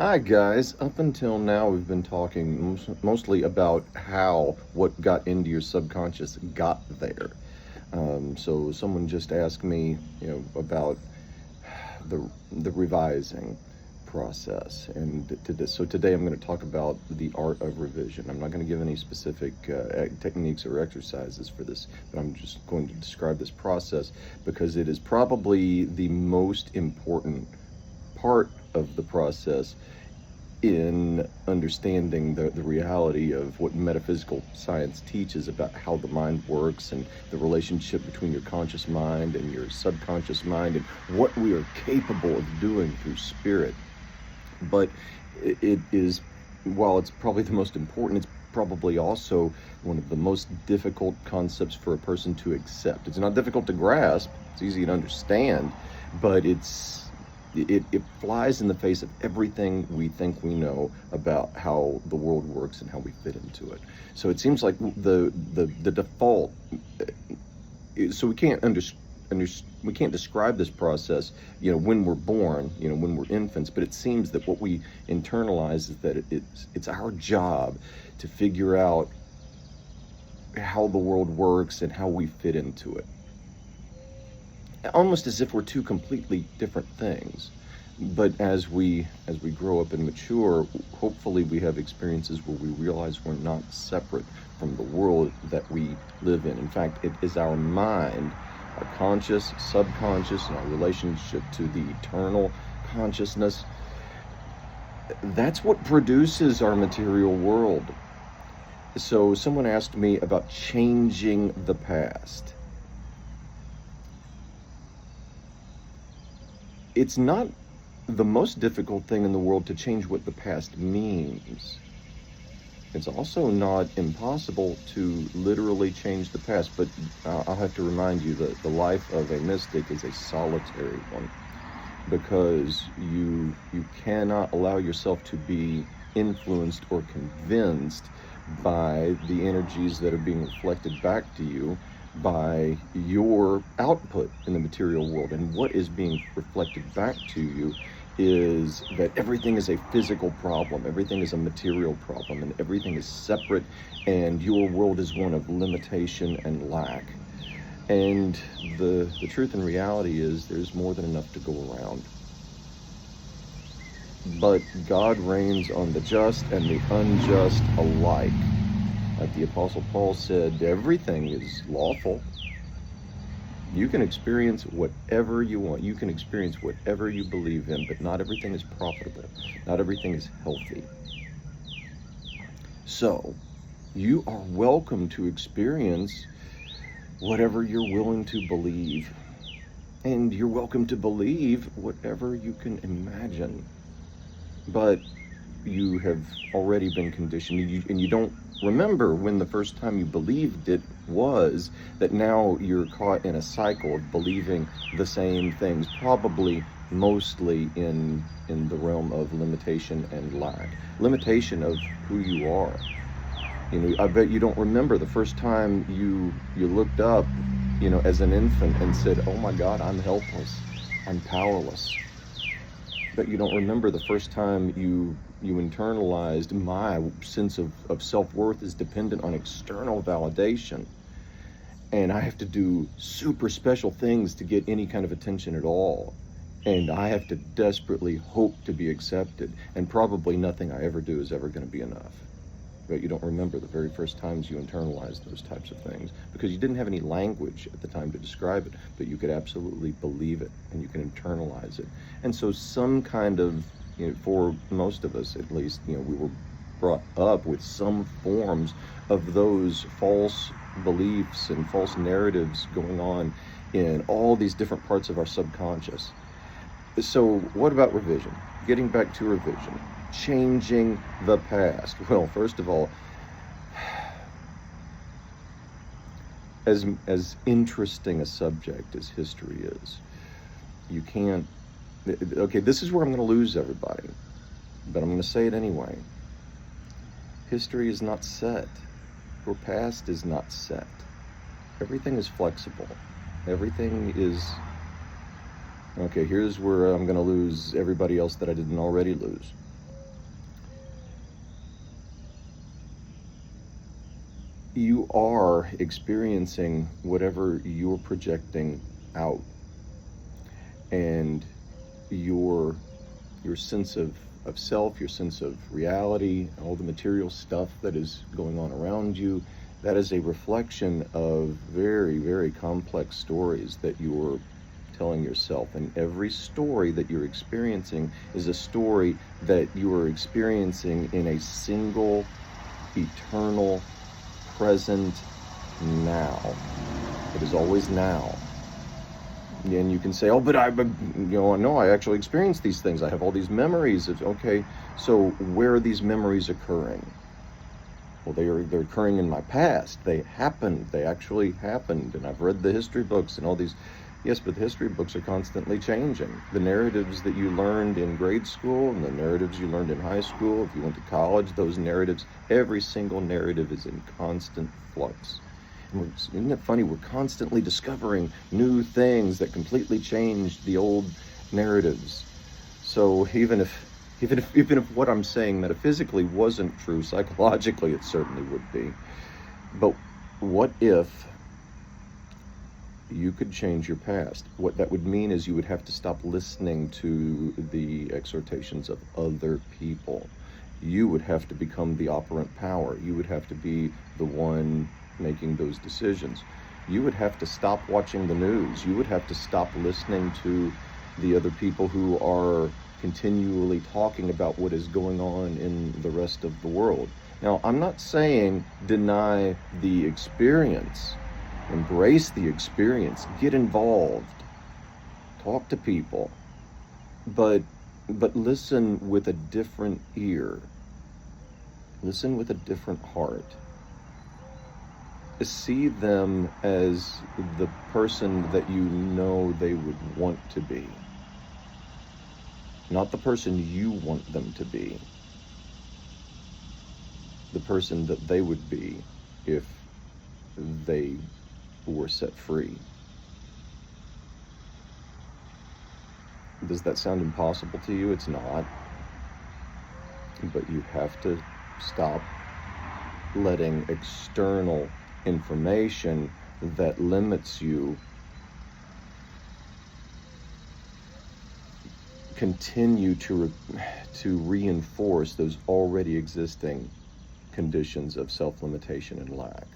Hi guys, up until now we've been talking mostly about how what got into your subconscious got there. So someone just asked me, about the revising process, and so today I'm going to talk about the art of revision. I'm not going to give any specific techniques or exercises for this, but I'm just going to describe this process because it is probably the most important part of the process in understanding the reality of what metaphysical science teaches about how the mind works and the relationship between your conscious mind and your subconscious mind and what we are capable of doing through spirit. But it is, while it's probably the most important, it's probably also one of the most difficult concepts for a person to accept. It's not difficult to grasp, it's easy to understand, but it flies in the face of everything we think we know about how the world works and how we fit into it. So it seems like the default. So we can't describe this process, when we're born, when we're infants. But it seems that what we internalize is that it's our job to figure out how the world works and how we fit into it, almost as if we're two completely different things. But as we grow up and mature, hopefully we have experiences where we realize we're not separate from the world that we live in. In fact, it is our mind, our conscious, subconscious, and our relationship to the eternal consciousness. That's what produces our material world. So someone asked me about changing the past. It's not the most difficult thing in the world to change what the past means. It's also not impossible to literally change the past, but I'll have to remind you that the life of a mystic is a solitary one, because you cannot allow yourself to be influenced or convinced by the energies that are being reflected back to you by your output in the material world. And what is being reflected back to you is that everything is a physical problem, everything is a material problem, and everything is separate, and your world is one of limitation and lack. And the truth and reality is there's more than enough to go around. But God reigns on the just and the unjust alike. Like the Apostle Paul said, everything is lawful. You can experience whatever you want. You can experience whatever you believe in, but not everything is profitable. Not everything is healthy. So, you are welcome to experience whatever you're willing to believe. And you're welcome to believe whatever you can imagine. But you have already been conditioned, and you don't remember when the first time you believed it was. That now you're caught in a cycle of believing the same things, probably mostly in the realm of limitation and lack. Limitation of who you are. I bet you don't remember the first time you looked up, as an infant and said, "Oh my God, I'm helpless, I'm powerless." But you don't remember the first time you internalized, my sense of self-worth is dependent on external validation, and I have to do super special things to get any kind of attention at all, and I have to desperately hope to be accepted, and probably nothing I ever do is ever going to be enough. But you don't remember the very first times you internalized those types of things, because you didn't have any language at the time to describe it, but you could absolutely believe it, and you can internalize it. And so some kind of, for most of us at least, we were brought up with some forms of those false beliefs and false narratives going on in all these different parts of our subconscious. So what about revision? Getting back to revision. Changing the past. Well, first of all, as interesting a subject as history is, you can't. Okay, this is where I'm going to lose everybody, but I'm going to say it anyway. History is not set. Your past is not set. Everything is flexible. Everything is. Okay, here's where I'm going to lose everybody else that I didn't already lose. you are experiencing whatever you're projecting out, and your sense of self, your sense of reality, all the material stuff that is going on around you, that is a reflection of very, very complex stories that you're telling yourself. And every story that you're experiencing is a story that you are experiencing in a single, eternal, present now. It is always now. And you can say, oh, but no, I actually experienced these things. I have all these memories. Okay, so where are these memories occurring? Well, they're occurring in my past. They happened. They actually happened. And I've read the history books and all these. Yes, but the history books are constantly changing. The narratives that you learned in grade school and the narratives you learned in high school, if you went to college, those narratives, every single narrative is in constant flux. Isn't it funny? We're constantly discovering new things that completely change the old narratives. So even if what I'm saying metaphysically wasn't true, psychologically it certainly would be. But what if you could change your past? What that would mean is you would have to stop listening to the exhortations of other people. You would have to become the operant power. You would have to be the one making those decisions. You would have to stop watching the news. You would have to stop listening to the other people who are continually talking about what is going on in the rest of the world. Now, I'm not saying deny the experience. Embrace the experience. Get involved. Talk to people. But listen with a different ear. Listen with a different heart. See them as the person that you know they would want to be, not the person you want them to be, the person that they would be if they were set free. Does that sound impossible to you? It's not. But you have to stop letting external information that limits you continue to reinforce those already existing conditions of self-limitation and lack.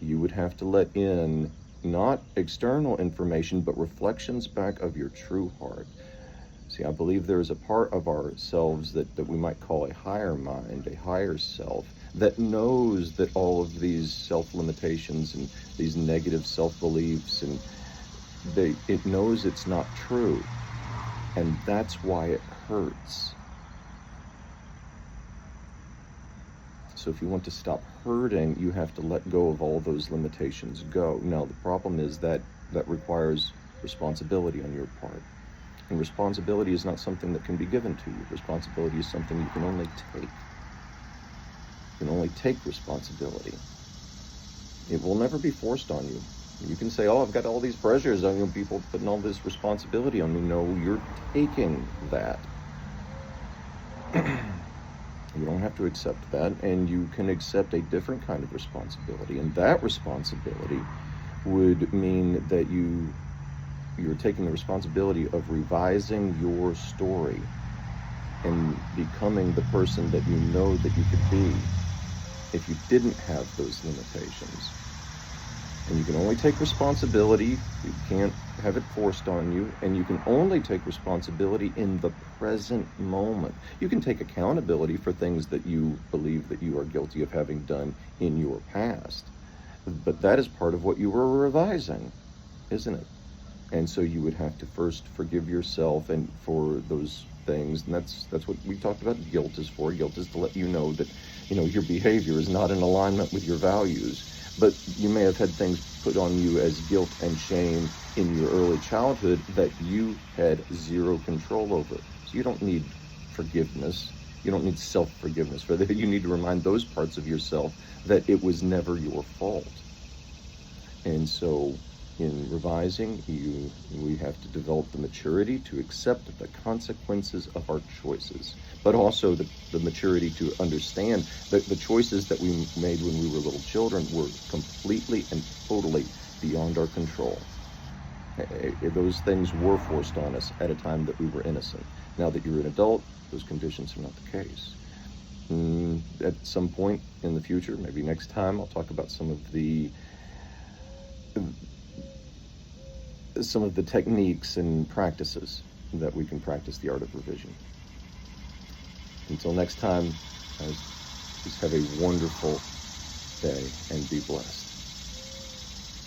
You would have to let in not external information, but reflections back of your true heart. See, I believe there is a part of ourselves that we might call a higher mind, a higher self, that knows that all of these self-limitations and these negative self-beliefs, and it knows it's not true. And that's why it hurts. So if you want to stop hurting, you have to let go of all those limitations go. Now, the problem is that requires responsibility on your part. And responsibility is not something that can be given to you. Responsibility is something you can only take. You can only take responsibility. It will never be forced on you. You can say, oh, I've got all these pressures on you, people putting all this responsibility on me. No, you're taking that. You don't have to accept that, and you can accept a different kind of responsibility. And that responsibility would mean that you're taking the responsibility of revising your story and becoming the person that you know that you could be if you didn't have those limitations. And you can only take responsibility, you can't have it forced on you, and you can only take responsibility in the present moment. You can take accountability for things that you believe that you are guilty of having done in your past, but that is part of what you were revising, isn't it? And so you would have to first forgive yourself and for those things, and that's what we talked about guilt is for. Guilt is to let you know that, your behavior is not in alignment with your values. But you may have had things put on you as guilt and shame in your early childhood that you had zero control over. So you don't need forgiveness. You don't need self-forgiveness. Rather, you need to remind those parts of yourself that it was never your fault. And so In revising, we have to develop the maturity to accept the consequences of our choices, but also the maturity to understand that the choices that we made when we were little children were completely and totally beyond our control. Those things were forced on us at a time that we were innocent. Now that you're an adult, those conditions are not the case. At some point in the future, maybe next time, I'll talk about some of the techniques and practices that we can practice the art of revision. Until next time, just have a wonderful day and be blessed.